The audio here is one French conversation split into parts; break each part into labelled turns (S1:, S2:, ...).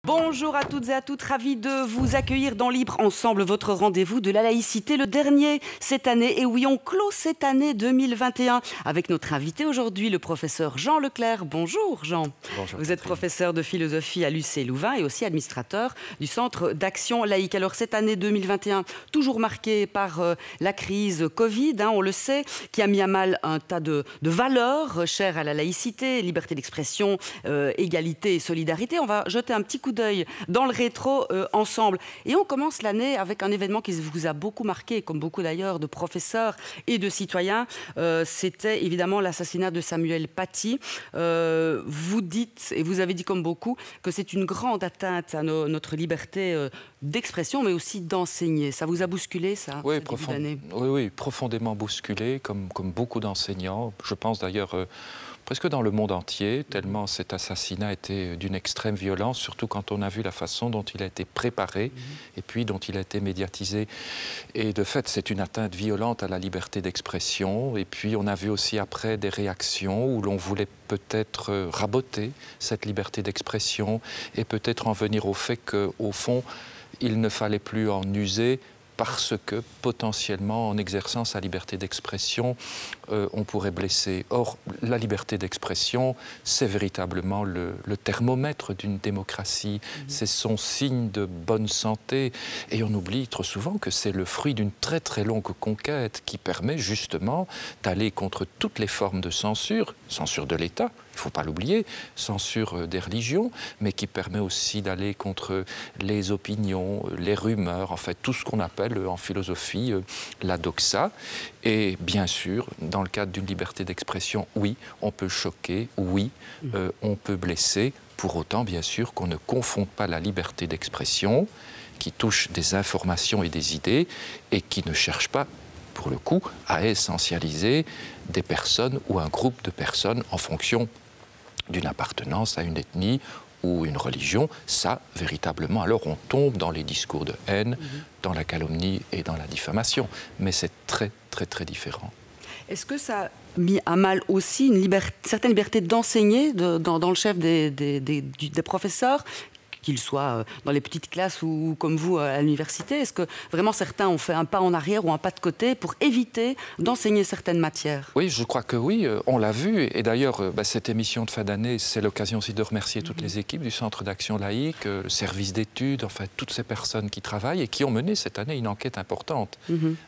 S1: Bonjour à toutes et à toutes, ravi de vous accueillir dans Libre Ensemble, votre rendez-vous de la laïcité, le dernier cette année. Et oui, on clôt cette année 2021 avec notre invité aujourd'hui, le professeur Jean Leclerc. Bonjour Jean.
S2: Bonjour.
S1: Vous êtes professeur de philosophie à l'UC Louvain et aussi administrateur du Centre d'action laïque. Alors cette année 2021, toujours marquée par la crise Covid, on le sait, qui a mis à mal un tas de valeurs chères à la laïcité, liberté d'expression, égalité et solidarité. On va jeter un petit coup d'œil dans le rétro ensemble. Et on commence l'année avec un événement qui vous a beaucoup marqué, comme beaucoup d'ailleurs de professeurs et de citoyens. C'était évidemment l'assassinat de Samuel Paty. Vous dites, et vous avez dit comme beaucoup, que c'est une grande atteinte à notre liberté d'expression, mais aussi d'enseigner. Ça vous a bousculé, ça,
S2: oui,
S1: cette début d'année ?
S2: Oui, profondément bousculé, comme beaucoup d'enseignants. Je pense d'ailleurs presque dans le monde entier, tellement cet assassinat était d'une extrême violence, surtout quand on a vu la façon dont il a été préparé et puis dont il a été médiatisé. Et de fait, c'est une atteinte violente à la liberté d'expression. Et puis on a vu aussi après des réactions où l'on voulait peut-être raboter cette liberté d'expression et peut-être en venir au fait qu'au fond, il ne fallait plus en user parce que potentiellement, en exerçant sa liberté d'expression, on pourrait blesser. Or, la liberté d'expression, c'est véritablement le thermomètre d'une démocratie. C'est son signe de bonne santé. Et on oublie trop souvent que c'est le fruit d'une très très longue conquête qui permet justement d'aller contre toutes les formes de censure, censure de l'État, il ne faut pas l'oublier, censure des religions, mais qui permet aussi d'aller contre les opinions, les rumeurs, en fait tout ce qu'on appelle en philosophie la doxa. Et bien sûr, dans le cadre d'une liberté d'expression, oui, on peut choquer, oui, on peut blesser, pour autant bien sûr qu'on ne confonde pas la liberté d'expression qui touche des informations et des idées et qui ne cherche pas, pour le coup, à essentialiser des personnes ou un groupe de personnes en fonction d'une appartenance à une ethnie ou une religion. Ça, véritablement, alors on tombe dans les discours de haine, dans la calomnie et dans la diffamation. Mais c'est très, très, très différent.
S1: Est-ce que ça a mis à mal aussi une certaine liberté d'enseigner dans le chef des professeurs, qu'ils soient dans les petites classes ou comme vous à l'université? Est-ce que vraiment certains ont fait un pas en arrière ou un pas de côté pour éviter d'enseigner certaines matières?
S2: Oui, je crois que oui, on l'a vu. Et d'ailleurs, cette émission de fin d'année, c'est l'occasion aussi de remercier toutes les équipes du Centre d'action laïque, le service d'études, enfin toutes ces personnes qui travaillent et qui ont mené cette année une enquête importante.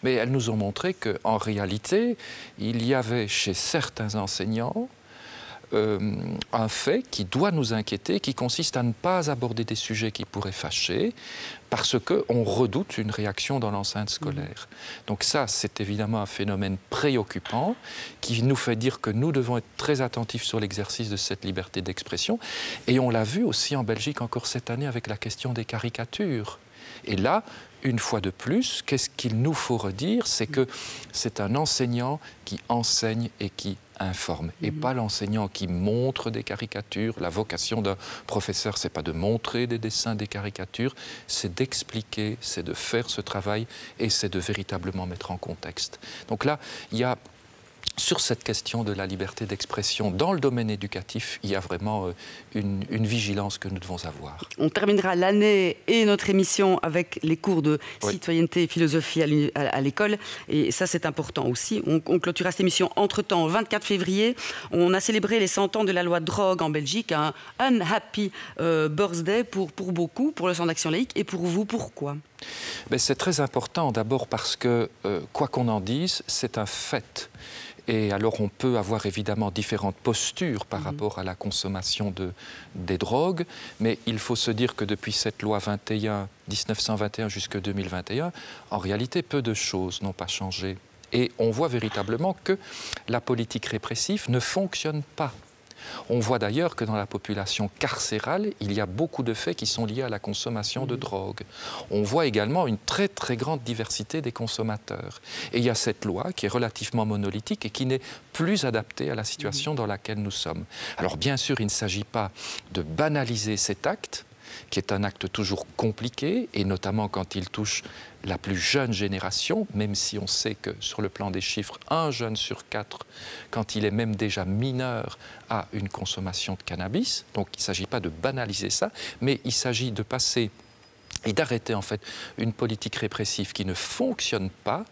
S2: Mais elles nous ont montré qu'en réalité, il y avait chez certains enseignants un fait qui doit nous inquiéter, qui consiste à ne pas aborder des sujets qui pourraient fâcher, parce qu'on redoute une réaction dans l'enceinte scolaire. Donc ça, c'est évidemment un phénomène préoccupant qui nous fait dire que nous devons être très attentifs sur l'exercice de cette liberté d'expression. Et on l'a vu aussi en Belgique encore cette année avec la question des caricatures. Et là, une fois de plus, qu'est-ce qu'il nous faut redire? C'est que c'est un enseignant qui enseigne et qui informe, et pas l'enseignant qui montre des caricatures. La vocation d'un professeur, c'est pas de montrer des dessins, des caricatures, c'est d'expliquer, c'est de faire ce travail et c'est de véritablement mettre en contexte. Donc là, il y a sur cette question de la liberté d'expression dans le domaine éducatif, il y a vraiment une vigilance que nous devons avoir.
S1: On terminera l'année et notre émission avec les cours de citoyenneté et philosophie à l'école. Et ça, c'est important aussi. On clôturera cette émission entre-temps. 24 février, on a célébré les 100 ans de la loi drogue en Belgique. Un unhappy birthday pour beaucoup, pour le Centre d'action laïque. Et pour vous, pourquoi ?
S2: C'est très important, d'abord parce que, quoi qu'on en dise, c'est un fait. Et alors on peut avoir évidemment différentes postures par rapport à la consommation des drogues, mais il faut se dire que depuis cette loi 1921 jusqu'à 2021, en réalité peu de choses n'ont pas changé. Et on voit véritablement que la politique répressive ne fonctionne pas. On voit d'ailleurs que dans la population carcérale, il y a beaucoup de faits qui sont liés à la consommation de drogue. On voit également une très très grande diversité des consommateurs. Et il y a cette loi qui est relativement monolithique et qui n'est plus adaptée à la situation dans laquelle nous sommes. Alors bien sûr, il ne s'agit pas de banaliser cet acte, qui est un acte toujours compliqué, et notamment quand il touche la plus jeune génération, même si on sait que sur le plan des chiffres, 1 jeune sur 4, quand il est même déjà mineur, a une consommation de cannabis. Donc il ne s'agit pas de banaliser ça, mais il s'agit de passer et d'arrêter en fait une politique répressive qui ne fonctionne pas.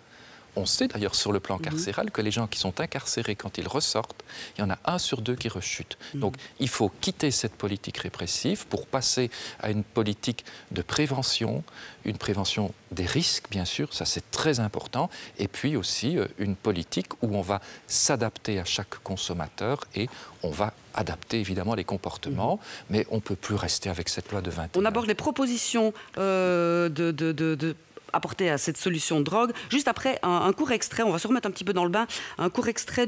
S2: On sait d'ailleurs sur le plan carcéral que les gens qui sont incarcérés, quand ils ressortent, il y en a 1 sur 2 qui rechutent. Donc il faut quitter cette politique répressive pour passer à une politique de prévention, une prévention des risques, bien sûr, ça c'est très important, et puis aussi une politique où on va s'adapter à chaque consommateur et on va adapter évidemment les comportements, mais on ne peut plus rester avec cette loi de 21.
S1: On aborde les propositions apporter à cette solution de drogue. Juste après, un court extrait, on va se remettre un petit peu dans le bain, un court extrait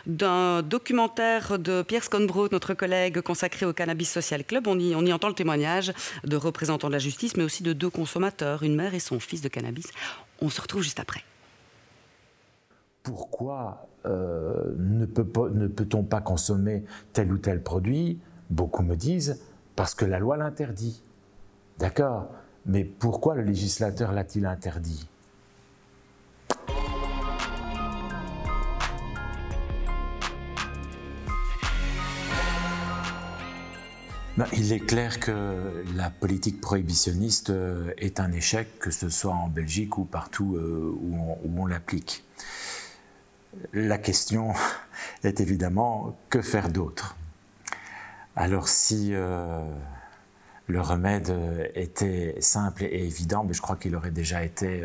S1: d'un documentaire de Pierre Sconbroth, notre collègue consacré au Cannabis Social Club. On y entend le témoignage de représentants de la justice, mais aussi de 2 consommateurs, une mère et son fils de cannabis. On se retrouve juste après.
S3: Pourquoi ne peut-on pas consommer tel ou tel produit? Beaucoup me disent parce que la loi l'interdit. D'accord? Mais pourquoi le législateur l'a-t-il interdit? Il est clair que la politique prohibitionniste est un échec, que ce soit en Belgique ou partout où on l'applique. La question est évidemment, que faire d'autre? Alors si le remède était simple et évident, mais je crois qu'il aurait déjà été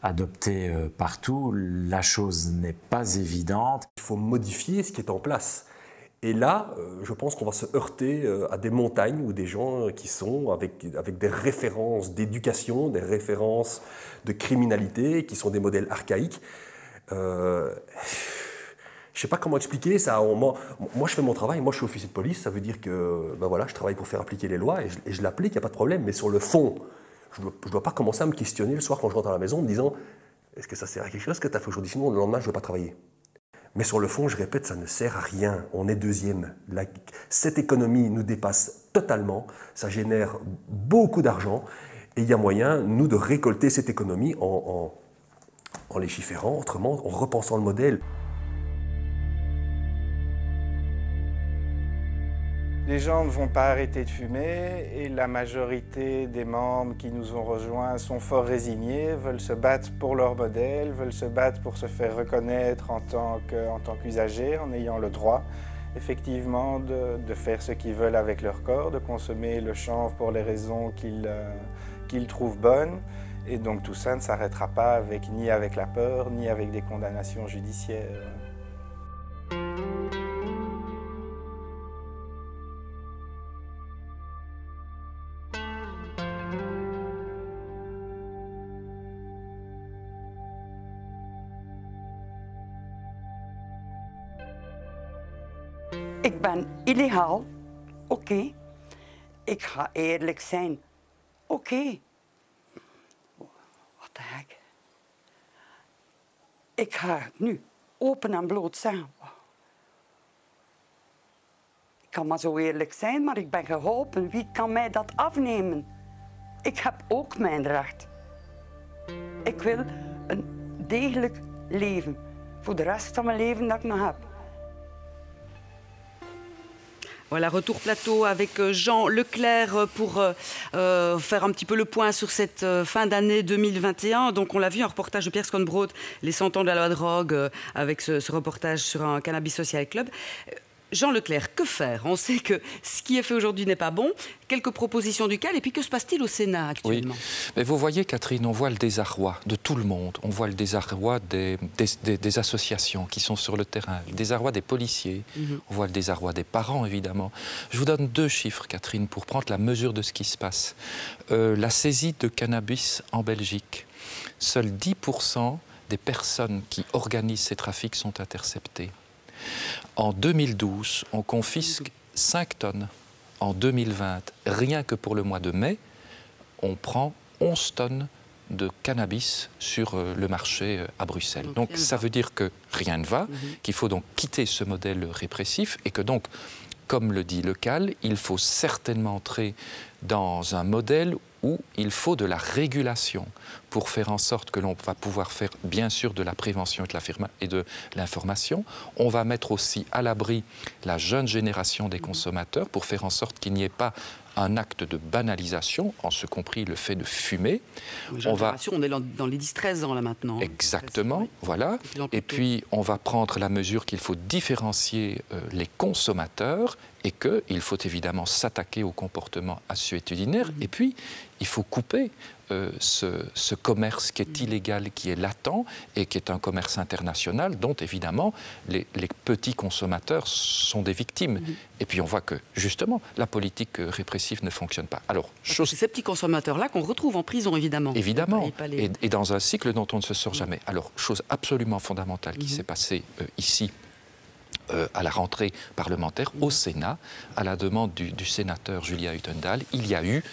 S3: adopté partout. La chose n'est pas évidente.
S4: Il faut modifier ce qui est en place. Et là, je pense qu'on va se heurter à des montagnes ou des gens qui sont avec des références d'éducation, des références de criminalité, qui sont des modèles archaïques. Je ne sais pas comment expliquer ça. Moi, je fais mon travail. Moi, je suis officier de police. Ça veut dire que voilà, je travaille pour faire appliquer les lois et je l'applique, il n'y a pas de problème. Mais sur le fond, je ne dois pas commencer à me questionner le soir quand je rentre à la maison en me disant « Est-ce que ça sert à quelque chose que tu as fait aujourd'hui? Sinon, le lendemain, je ne veux pas travailler. » Mais sur le fond, je répète, ça ne sert à rien. On est deuxième. Cette économie nous dépasse totalement. Ça génère beaucoup d'argent. Et il y a moyen, nous, de récolter cette économie en légiférant autrement, en repensant le modèle.
S5: Les gens ne vont pas arrêter de fumer et la majorité des membres qui nous ont rejoints sont fort résignés, veulent se battre pour leur modèle, veulent se battre pour se faire reconnaître en tant qu'usagers, en ayant le droit effectivement de faire ce qu'ils veulent avec leur corps, de consommer le chanvre pour les raisons qu'ils trouvent bonnes. Et donc tout ça ne s'arrêtera pas ni avec la peur, ni avec des condamnations judiciaires.
S6: Ik ben illegaal, oké. Ik ga eerlijk zijn, oké. Wat de hek. Ik ga het nu open en bloot zeggen. Ik kan maar zo eerlijk zijn, maar ik ben geholpen. Wie kan mij dat afnemen? Ik heb ook mijn recht. Ik wil een degelijk leven. Voor de rest van mijn leven dat ik nog heb.
S1: Voilà, retour plateau avec Jean Leclerc pour faire un petit peu le point sur cette fin d'année 2021. Donc on l'a vu, un reportage de Pierre Sconbroth, les 100 ans de la loi drogue, avec ce reportage sur un Cannabis Social Club. Jean Leclerc, que faire? On sait que ce qui est fait aujourd'hui n'est pas bon. Quelques propositions du CAL. Et puis, que se passe-t-il au Sénat actuellement?
S2: Oui. Mais vous voyez, Catherine, on voit le désarroi de tout le monde. On voit le désarroi des associations qui sont sur le terrain, le désarroi des policiers. On voit le désarroi des parents, évidemment. Je vous donne 2 chiffres, Catherine, pour prendre la mesure de ce qui se passe. La saisie de cannabis en Belgique. Seuls 10% des personnes qui organisent ces trafics sont interceptées. En 2012, on confisque 5 tonnes. En 2020, rien que pour le mois de mai, on prend 11 tonnes de cannabis sur le marché à Bruxelles. Donc ça veut dire que rien ne va, qu'il faut donc quitter ce modèle répressif et que donc, comme le dit le CAL, il faut certainement entrer dans un modèle où il faut de la régulation pour faire en sorte que l'on va pouvoir faire bien sûr de la prévention et de l'information. On va mettre aussi à l'abri la jeune génération des consommateurs pour faire en sorte qu'il n'y ait pas un acte de banalisation, en ce compris le fait de fumer.
S1: On est dans les 10-13 ans là maintenant.
S2: Exactement,
S1: oui.
S2: voilà. Et puis on va prendre la mesure qu'il faut différencier les consommateurs et qu'il faut évidemment s'attaquer au comportement assuétudinaire. Et puis il faut couper ce commerce qui est illégal, qui est latent et qui est un commerce international dont évidemment les petits consommateurs sont des victimes. Et puis on voit que justement la politique répressive ne fonctionne pas. Alors,
S1: c'est ces petits consommateurs-là qu'on retrouve en prison évidemment.
S2: Évidemment, et dans un cycle dont on ne se sort jamais. Alors, chose absolument fondamentale qui s'est passée ici à la rentrée parlementaire au Sénat, à la demande du sénateur Julia Huttendal, il y a eu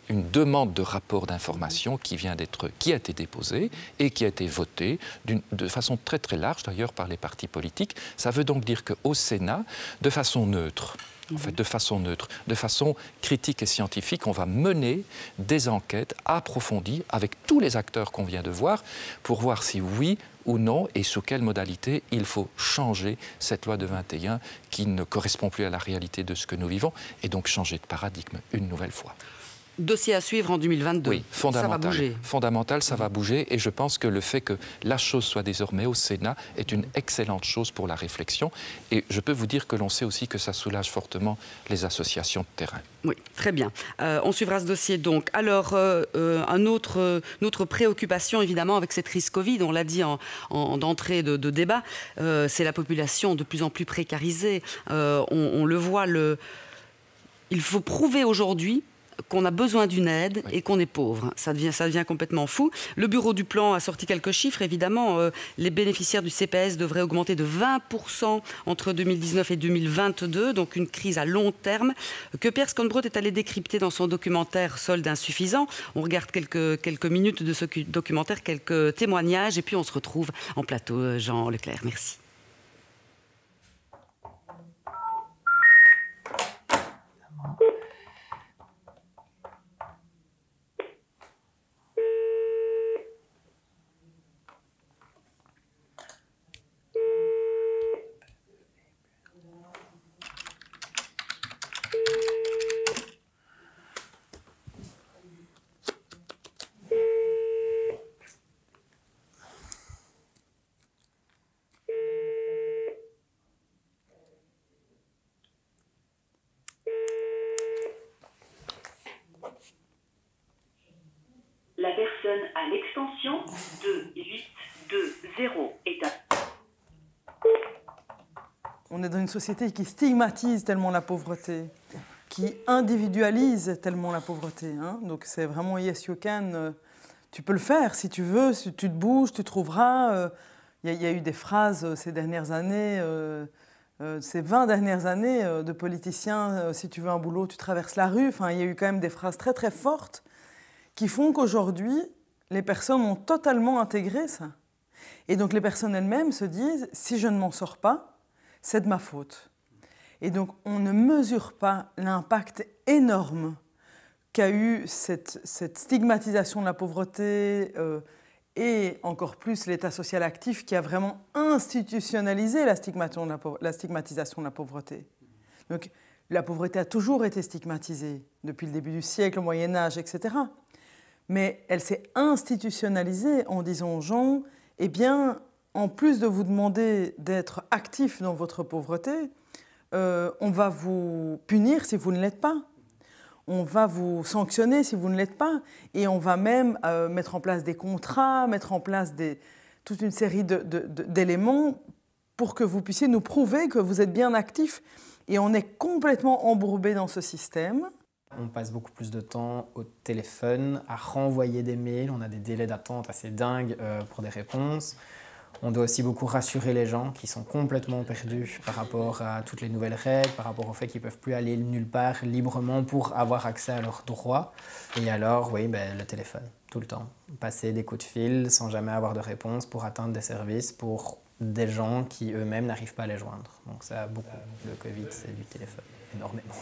S2: une demande de rapport d'information qui a été déposée et qui a été votée de façon très très large d'ailleurs par les partis politiques. Ça veut donc dire qu'au Sénat, de façon neutre, de façon critique et scientifique, on va mener des enquêtes approfondies avec tous les acteurs qu'on vient de voir pour voir si oui ou non et sous quelle modalité il faut changer cette loi de 21 qui ne correspond plus à la réalité de ce que nous vivons et donc changer de paradigme une nouvelle fois.
S1: Dossier à suivre en 2022.
S2: Oui, fondamental.
S1: Ça va bouger.
S2: Fondamental, ça va bouger. Et je pense que le fait que la chose soit désormais au Sénat est une excellente chose pour la réflexion. Et je peux vous dire que l'on sait aussi que ça soulage fortement les associations de terrain.
S1: Oui, très bien. On suivra ce dossier donc. Alors, une autre préoccupation, évidemment, avec cette crise Covid, on l'a dit d'entrée de débat, c'est la population de plus en plus précarisée. On le voit, il faut prouver aujourd'hui qu'on a besoin d'une aide et qu'on est pauvre. Ça devient complètement fou. Le bureau du plan a sorti quelques chiffres. Évidemment, les bénéficiaires du CPS devraient augmenter de 20% entre 2019 et 2022, donc une crise à long terme, que Pierre Sconbrot est allé décrypter dans son documentaire Solde insuffisant. On regarde quelques minutes de ce documentaire, quelques témoignages, et puis on se retrouve en plateau. Jean Leclerc, merci.
S7: La personne à l'extension 2820 est à...
S8: On est dans une société qui stigmatise tellement la pauvreté, qui individualise tellement la pauvreté. Hein. Donc c'est vraiment yes you can. Tu peux le faire si tu veux, si tu te bouges, tu trouveras. Il y a eu des phrases ces dernières années, ces 20 dernières années de politiciens, si tu veux un boulot, tu traverses la rue. Enfin, il y a eu quand même des phrases très très fortes qui font qu'aujourd'hui, les personnes ont totalement intégré ça. Et donc les personnes elles-mêmes se disent, si je ne m'en sors pas, c'est de ma faute. Et donc on ne mesure pas l'impact énorme qu'a eu cette stigmatisation de la pauvreté et encore plus l'État social actif qui a vraiment institutionnalisé la stigmatisation de la pauvreté. Donc la pauvreté a toujours été stigmatisée depuis le début du siècle, au Moyen-Âge, etc. Mais elle s'est institutionnalisée en disant aux gens, eh bien, en plus de vous demander d'être actif dans votre pauvreté, on va vous punir si vous ne l'êtes pas. On va vous sanctionner si vous ne l'êtes pas. Et on va même mettre en place des contrats, mettre en place toute une série d'éléments pour que vous puissiez nous prouver que vous êtes bien actif. Et on est complètement embourbé dans ce système.
S9: On passe beaucoup plus de temps au téléphone, à renvoyer des mails. On a des délais d'attente assez dingues pour des réponses. On doit aussi beaucoup rassurer les gens qui sont complètement perdus par rapport à toutes les nouvelles règles, par rapport au fait qu'ils ne peuvent plus aller nulle part librement pour avoir accès à leurs droits. Et alors, oui, le téléphone, tout le temps. Passer des coups de fil sans jamais avoir de réponse pour atteindre des services pour des gens qui eux-mêmes n'arrivent pas à les joindre. Donc ça, beaucoup. Le Covid, c'est du téléphone, énormément.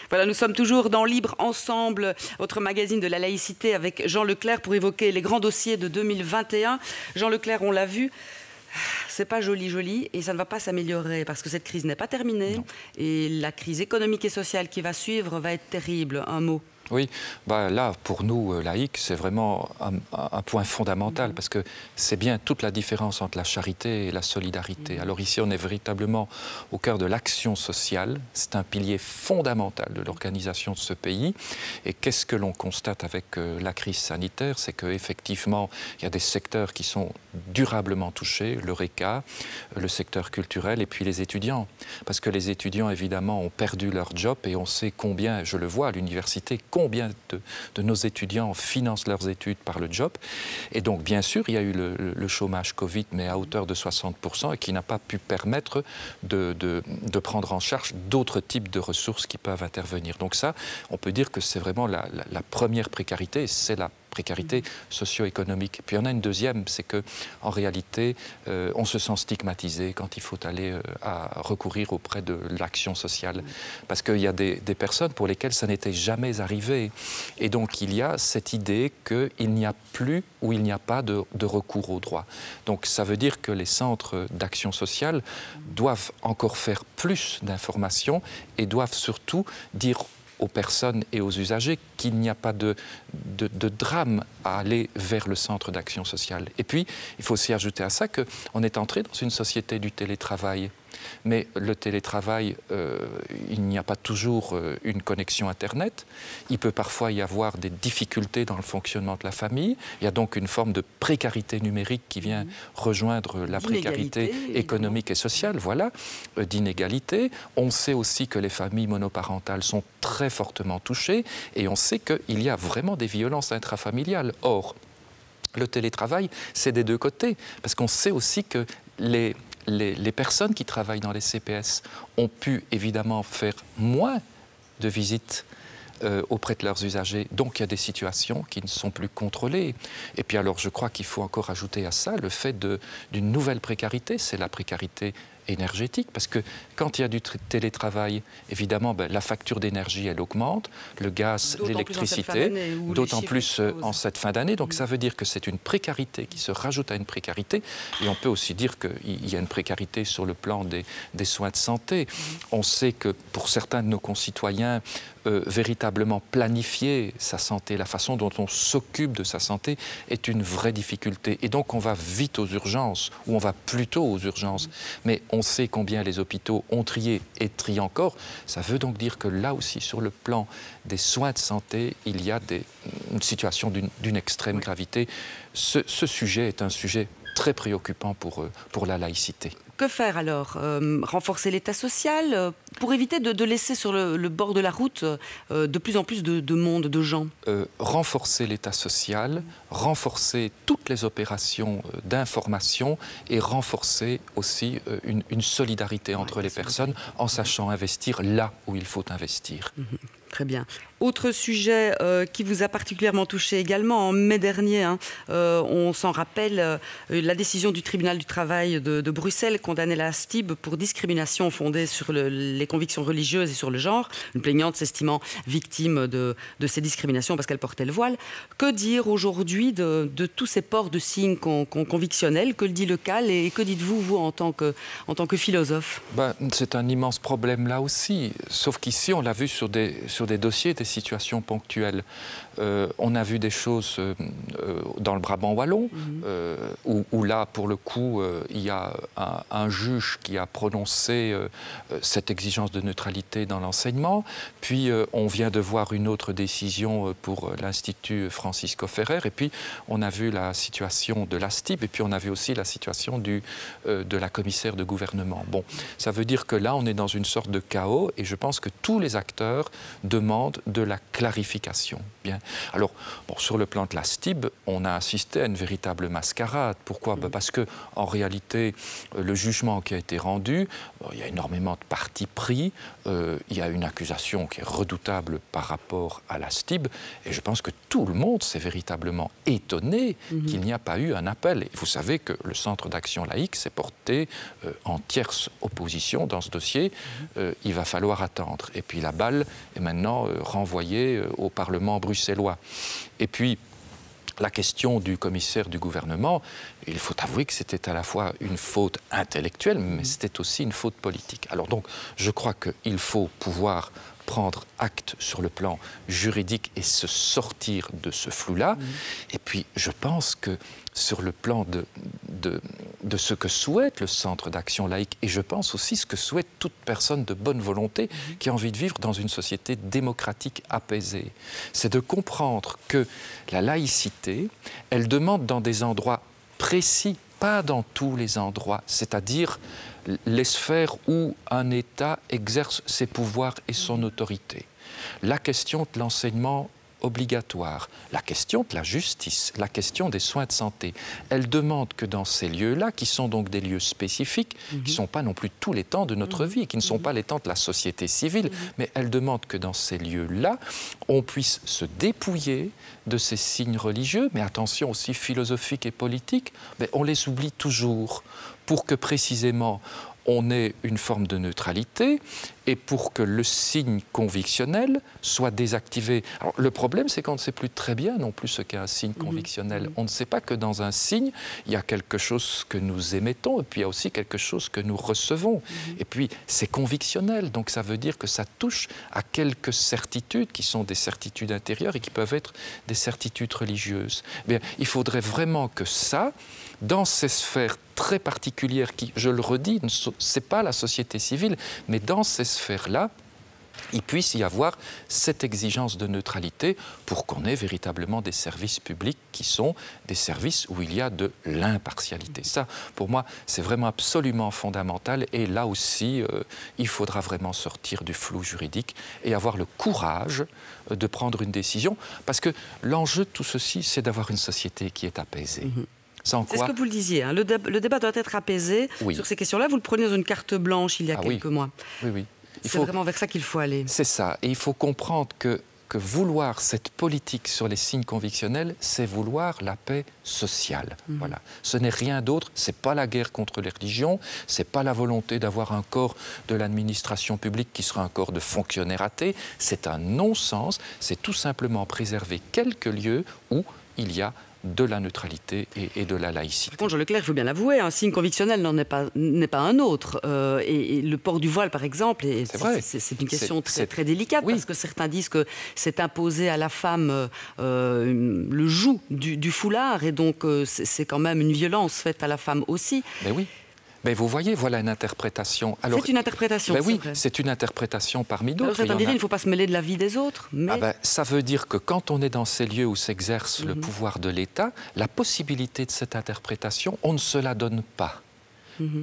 S1: Voilà, nous sommes toujours dans Libre Ensemble, votre magazine de la laïcité, avec Jean Leclerc pour évoquer les grands dossiers de 2021. Jean Leclerc, on l'a vu, c'est pas joli et ça ne va pas s'améliorer parce que cette crise n'est pas terminée. Non. Et la crise économique et sociale qui va suivre va être terrible. Un mot.
S2: Oui, là, pour nous, laïcs, c'est vraiment un point fondamental parce que c'est bien toute la différence entre la charité et la solidarité. Alors ici, on est véritablement au cœur de l'action sociale. C'est un pilier fondamental de l'organisation de ce pays. Et qu'est-ce que l'on constate avec la crise sanitaire? C'est qu'effectivement, il y a des secteurs qui sont durablement touchés, le RECA, le secteur culturel et puis les étudiants. Parce que les étudiants, évidemment, ont perdu leur job et on sait combien, je le vois à l'université, combien de nos étudiants financent leurs études par le job. Et donc, bien sûr, il y a eu le chômage Covid, mais à hauteur de 60%, et qui n'a pas pu permettre de prendre en charge d'autres types de ressources qui peuvent intervenir. Donc ça, on peut dire que c'est vraiment la première précarité, c'est la précarité socio-économique. Puis il y en a une deuxième, c'est qu'en réalité, on se sent stigmatisé quand il faut aller à recourir auprès de l'action sociale. Parce qu'il y a des personnes pour lesquelles ça n'était jamais arrivé. Et donc il y a cette idée qu'il n'y a plus ou il n'y a pas de recours au droit. Donc ça veut dire que les centres d'action sociale doivent encore faire plus d'informations et doivent surtout dire aux personnes et aux usagers qu'il n'y a pas de drame à aller vers le centre d'action sociale. Et puis, il faut aussi ajouter à ça qu'on est entré dans une société du télétravail. Mais le télétravail, il n'y a pas toujours une connexion Internet. Il peut parfois y avoir des difficultés dans le fonctionnement de la famille. Il y a donc une forme de précarité numérique qui vient rejoindre la précarité économique et sociale, voilà, d'inégalité. On sait aussi que les familles monoparentales sont très fortement touchées et on sait qu'il y a vraiment des violences intrafamiliales. Or, le télétravail, c'est des deux côtés, parce qu'on sait aussi que les personnes qui travaillent dans les CPS ont pu évidemment faire moins de visites auprès de leurs usagers. Donc il y a des situations qui ne sont plus contrôlées. Et puis alors je crois qu'il faut encore ajouter à ça le fait d'une nouvelle précarité, c'est la précarité énergétique, parce que quand il y a du télétravail, évidemment, la facture d'énergie, elle augmente, le gaz, l'électricité, d'autant plus en cette fin d'année. Donc ça veut dire que c'est une précarité qui se rajoute à une précarité. Et on peut aussi dire qu'il y a une précarité sur le plan des soins de santé. On sait que pour certains de nos concitoyens, véritablement planifier sa santé, la façon dont on s'occupe de sa santé est une vraie difficulté. Et donc on va vite aux urgences, ou on va plutôt aux urgences. Mais on sait combien les hôpitaux ont trié et trient encore. Ça veut donc dire que là aussi, sur le plan des soins de santé, il y a une situation d'une extrême gravité. Ce sujet est un sujet très préoccupant pour la laïcité.
S1: Que faire alors? Renforcer l'État social pour éviter de laisser sur le bord de la route de plus en plus de monde, de gens?
S2: Renforcer l'État social, renforcer toutes les opérations d'information et renforcer aussi une solidarité entre les personnes en sachant investir là où il faut investir.
S1: Très bien. Autre sujet qui vous a particulièrement touché également, en mai dernier, on s'en rappelle, la décision du tribunal du travail de Bruxelles condamnait la STIB pour discrimination fondée sur les convictions religieuses et sur le genre, une plaignante s'estimant victime de ces discriminations parce qu'elle portait le voile. Que dire aujourd'hui de tous ces ports de signes convictionnels? Que le dit le CAL et que dites-vous, vous, en tant que philosophe?
S2: C'est un immense problème là aussi, sauf qu'ici, on l'a vu sur des dossiers, des situations ponctuelles. On a vu des choses dans le Brabant wallon, où là, pour le coup, il y a un juge qui a prononcé cette exigence de neutralité dans l'enseignement. Puis, on vient de voir une autre décision pour l'Institut Francisco Ferrer. Et puis, on a vu la situation de la STIB. Et puis, on a vu aussi la situation de la commissaire de gouvernement. Bon, ça veut dire que là, on est dans une sorte de chaos. Et je pense que tous les acteurs demandent de la clarification. Bien. Alors, bon, sur le plan de la STIB, on a assisté à une véritable mascarade. Pourquoi? Parce que, en réalité, le jugement qui a été rendu, il y a énormément de partis pris, il y a une accusation qui est redoutable par rapport à la STIB, et je pense que tout le monde s'est véritablement étonné qu'il n'y a pas eu un appel. Et vous savez que le Centre d'action laïque s'est porté en tierce opposition dans ce dossier. Il va falloir attendre. Et puis la balle est maintenant renvoyée au Parlement bruxellois. Et puis, la question du commissaire du gouvernement, il faut avouer que c'était à la fois une faute intellectuelle, mais c'était aussi une faute politique. Alors donc, je crois qu'il faut pouvoir prendre acte sur le plan juridique et se sortir de ce flou-là. Et puis, je pense que sur le plan de ce que souhaite le Centre d'action laïque, et je pense aussi ce que souhaite toute personne de bonne volonté qui a envie de vivre dans une société démocratique apaisée, c'est de comprendre que la laïcité, elle demande dans des endroits précis, pas dans tous les endroits, c'est-à-dire les sphères où un État exerce ses pouvoirs et son autorité. La question de l'enseignement obligatoire, la question de la justice, la question des soins de santé, elle demande que dans ces lieux-là, qui sont donc des lieux spécifiques, qui ne sont pas non plus tous les temps de notre vie, qui ne sont pas les temps de la société civile, mais elle demande que dans ces lieux-là, on puisse se dépouiller de ces signes religieux, mais attention aussi philosophiques et politiques, mais on les oublie toujours pour que précisément on ait une forme de neutralité et pour que le signe convictionnel soit désactivé. Alors, le problème, c'est qu'on ne sait plus très bien non plus ce qu'est un signe convictionnel. On ne sait pas que dans un signe, il y a quelque chose que nous émettons et puis il y a aussi quelque chose que nous recevons. Et puis, c'est convictionnel, donc ça veut dire que ça touche à quelques certitudes qui sont des certitudes intérieures et qui peuvent être des certitudes religieuses. Bien, il faudrait vraiment que ça, dans ces sphères très particulières qui, je le redis, ce n'est pas la société civile, mais dans ces sphères-là, il puisse y avoir cette exigence de neutralité pour qu'on ait véritablement des services publics qui sont des services où il y a de l'impartialité. Ça, pour moi, c'est vraiment absolument fondamental et là aussi, il faudra vraiment sortir du flou juridique et avoir le courage de prendre une décision parce que l'enjeu de tout ceci, c'est d'avoir une société qui est apaisée.
S1: C'est ce que vous le disiez, hein. Le débat doit être apaisé sur ces questions-là. Vous le prenez dans une carte blanche il y a quelques mois.
S2: Oui.
S1: C'est vraiment vers ça qu'il faut aller.
S2: C'est ça. Et il faut comprendre que vouloir cette politique sur les signes convictionnels, c'est vouloir la paix sociale. Voilà. Ce n'est rien d'autre. Ce n'est pas la guerre contre les religions. Ce n'est pas la volonté d'avoir un corps de l'administration publique qui sera un corps de fonctionnaires athées. C'est un non-sens. C'est tout simplement préserver quelques lieux où il y a de la neutralité et de la laïcité.
S1: Par contre, Jean Leclerc, il faut bien l'avouer, un signe convictionnel n'est pas un autre. Et le port du voile, par exemple, c'est une question très délicate, parce que certains disent que c'est imposé à la femme le joug du foulard, et donc c'est quand même une violence faite à la femme aussi.
S2: Mais oui. Mais vous voyez, voilà une interprétation.
S1: C'est une interprétation,
S2: oui, c'est une interprétation parmi d'autres.
S1: Alors certains diraient, il ne faut pas se mêler de la vie des autres. Mais...
S2: ça veut dire que quand on est dans ces lieux où s'exerce le pouvoir de l'État, la possibilité de cette interprétation, on ne se la donne pas.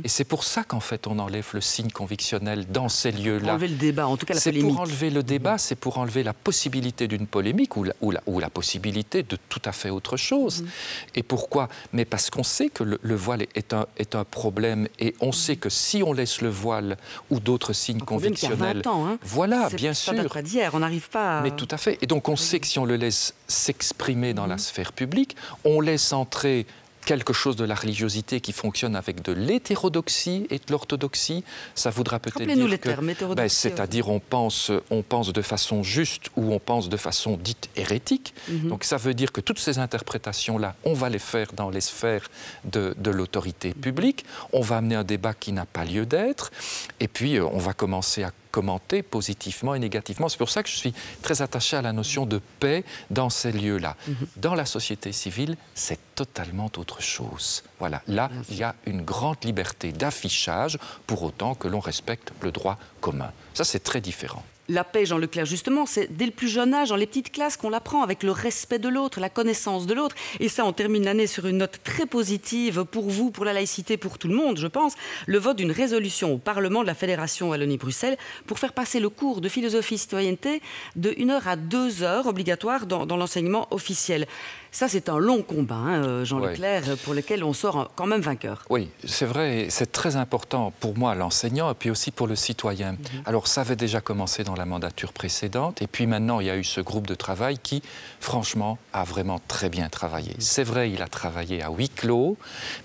S2: Et c'est pour ça qu'en fait on enlève le signe convictionnel dans ces lieux-là.
S1: Pour enlever le débat, en tout cas la polémique.
S2: C'est pour enlever le débat, c'est pour enlever la possibilité d'une polémique ou la possibilité de tout à fait autre chose. Et pourquoi? Mais parce qu'on sait que le voile est un problème et on sait que si on laisse le voile ou d'autres signes convictionnels...
S1: Il y a 20 ans, hein.
S2: Voilà, bien sûr.
S1: Ça date pas d'hier, on n'arrive pas à...
S2: Mais tout à fait. Et donc on sait que si on le laisse s'exprimer dans la sphère publique, on laisse entrer quelque chose de la religiosité qui fonctionne avec de l'hétérodoxie et de l'orthodoxie, ça voudra peut-être dire
S1: les termes,
S2: c'est-à-dire on pense de façon juste ou on pense de façon dite hérétique. Donc ça veut dire que toutes ces interprétations-là, on va les faire dans les sphères de l'autorité publique. On va amener un débat qui n'a pas lieu d'être et puis on va commencer à commenter positivement et négativement. C'est pour ça que je suis très attaché à la notion de paix dans ces lieux-là. Dans la société civile, c'est totalement autre chose. Voilà, là, il y a une grande liberté d'affichage pour autant que l'on respecte le droit commun. Ça, c'est très différent.
S1: La paix, Jean Leclerc, justement, c'est dès le plus jeune âge, dans les petites classes, qu'on l'apprend avec le respect de l'autre, la connaissance de l'autre. Et ça, on termine l'année sur une note très positive pour vous, pour la laïcité, pour tout le monde, je pense. Le vote d'une résolution au Parlement de la Fédération Wallonie-Bruxelles pour faire passer le cours de philosophie-citoyenneté de 1 heure à 2 heures obligatoire dans l'enseignement officiel. Ça, c'est un long combat, hein, Jean Leclerc, pour lequel on sort quand même vainqueur.
S2: Oui, c'est vrai, c'est très important pour moi, l'enseignant, et puis aussi pour le citoyen. Alors, ça avait déjà commencé dans la mandature précédente, et puis maintenant, il y a eu ce groupe de travail qui, franchement, a vraiment très bien travaillé. C'est vrai, il a travaillé à huis clos,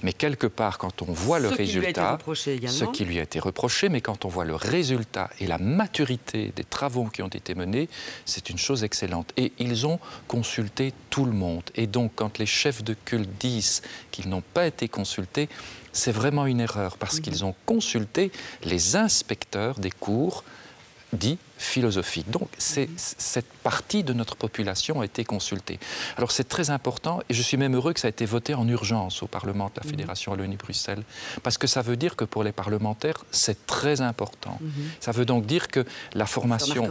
S2: mais quelque part, quand on voit le résultat, ce qui lui a été reproché, mais quand on voit le résultat et la maturité des travaux qui ont été menés, c'est une chose excellente. Et ils ont consulté tout le monde. Et donc, quand les chefs de culte disent qu'ils n'ont pas été consultés, c'est vraiment une erreur, parce qu'ils ont consulté les inspecteurs des cours dits philosophiques. Donc, cette partie de notre population a été consultée. Alors, c'est très important, et je suis même heureux que ça a été voté en urgence au Parlement de la Fédération Wallonie-Bruxelles, parce que ça veut dire que pour les parlementaires, c'est très important. Ça veut donc dire que la formation,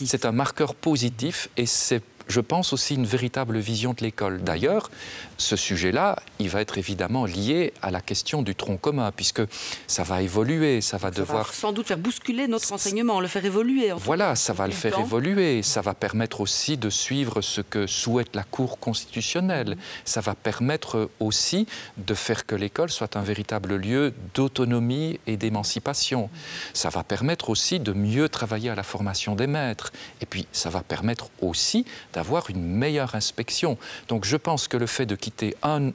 S2: c'est un marqueur positif, et c'est, je pense, aussi une véritable vision de l'école. D'ailleurs, ce sujet-là, il va être évidemment lié à la question du tronc commun, puisque ça va évoluer, ça va
S1: sans doute faire bousculer notre enseignement, le faire évoluer.
S2: Voilà, ça va le faire évoluer. Ça va permettre aussi de suivre ce que souhaite la Cour constitutionnelle. Ça va permettre aussi de faire que l'école soit un véritable lieu d'autonomie et d'émancipation. Ça va permettre aussi de mieux travailler à la formation des maîtres. Et puis, ça va permettre aussi d'avoir une meilleure inspection. Donc je pense que le fait de quitter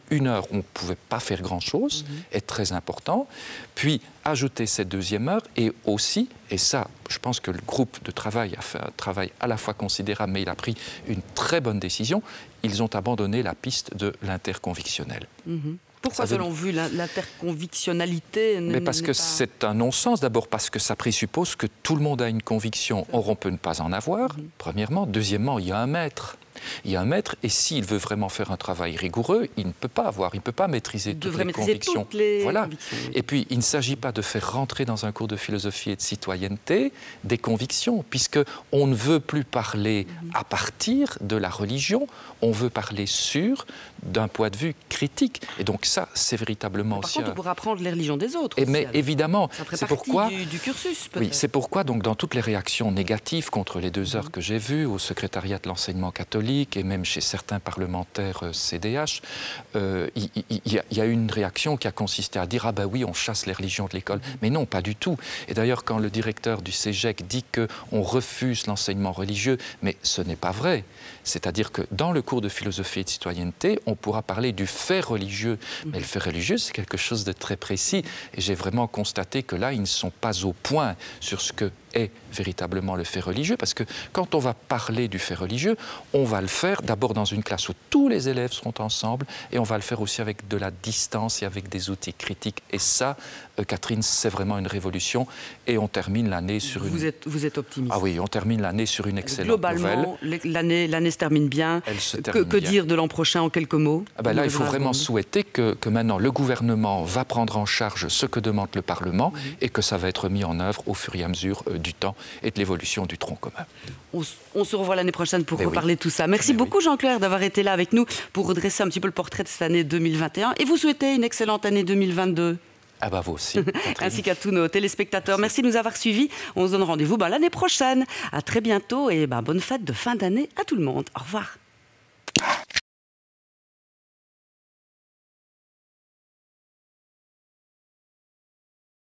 S2: une heure où on ne pouvait pas faire grand-chose est très important. Puis ajouter cette deuxième heure et aussi, et ça, je pense que le groupe de travail a fait un travail à la fois considérable, mais il a pris une très bonne décision, ils ont abandonné la piste de l'interconvictionnel.
S1: Pourquoi, selon vous, l'interconvictionnalité
S2: Mais parce que c'est un non-sens. D'abord parce que ça présuppose que tout le monde a une conviction. Or, on peut ne pas en avoir, premièrement. Deuxièmement, il y a un maître. Il y a un maître, et s'il veut vraiment faire un travail rigoureux, il ne peut pas maîtriser toutes les convictions. Voilà. Et puis, il ne s'agit pas de faire rentrer dans un cours de philosophie et de citoyenneté des convictions, puisqu'on ne veut plus parler à partir de la religion, on veut parler d'un point de vue critique. Et donc ça, c'est véritablement
S1: aussi...
S2: Par contre,
S1: on pourra apprendre les religions des autres.
S2: Mais évidemment,
S1: c'est pourquoi du cursus, peut-être.
S2: Oui, c'est pourquoi, donc, dans toutes les réactions négatives contre les 2 heures que j'ai vues, au secrétariat de l'enseignement catholique, et même chez certains parlementaires CDH, il y a une réaction qui a consisté à dire « Ah ben oui, on chasse les religions de l'école ». Mais non, pas du tout. Et d'ailleurs, quand le directeur du CEGEC dit qu'on refuse l'enseignement religieux, mais ce n'est pas vrai. C'est-à-dire que dans le cours de philosophie et de citoyenneté, on pourra parler du fait religieux. Mais le fait religieux, c'est quelque chose de très précis. Et j'ai vraiment constaté que là, ils ne sont pas au point sur ce que est véritablement le fait religieux, parce que quand on va parler du fait religieux, on va le faire d'abord dans une classe où tous les élèves seront ensemble, et on va le faire aussi avec de la distance et avec des outils critiques. Et ça, Catherine, c'est vraiment une révolution, et on termine l'année sur
S1: Vous êtes optimiste.
S2: Ah oui, on termine l'année sur une excellente nouvelle.
S1: Globalement, l'année se termine bien.
S2: Elle se termine
S1: que
S2: bien.
S1: Dire de l'an prochain en quelques mots?
S2: Là, il faut vraiment souhaiter que maintenant le gouvernement va prendre en charge ce que demande le Parlement, et que ça va être mis en œuvre au fur et à mesure du temps et de l'évolution du tronc commun.
S1: On se revoit l'année prochaine pour reparler de tout ça. Merci beaucoup, Jean-Claire, d'avoir été là avec nous pour redresser un petit peu le portrait de cette année 2021. Et vous souhaitez une excellente année 2022.
S2: Ah bah vous aussi.
S1: Ainsi qu'à tous nos téléspectateurs. Merci de nous avoir suivis. On se donne rendez-vous l'année prochaine. À très bientôt et bonne fête de fin d'année à tout le monde. Au revoir.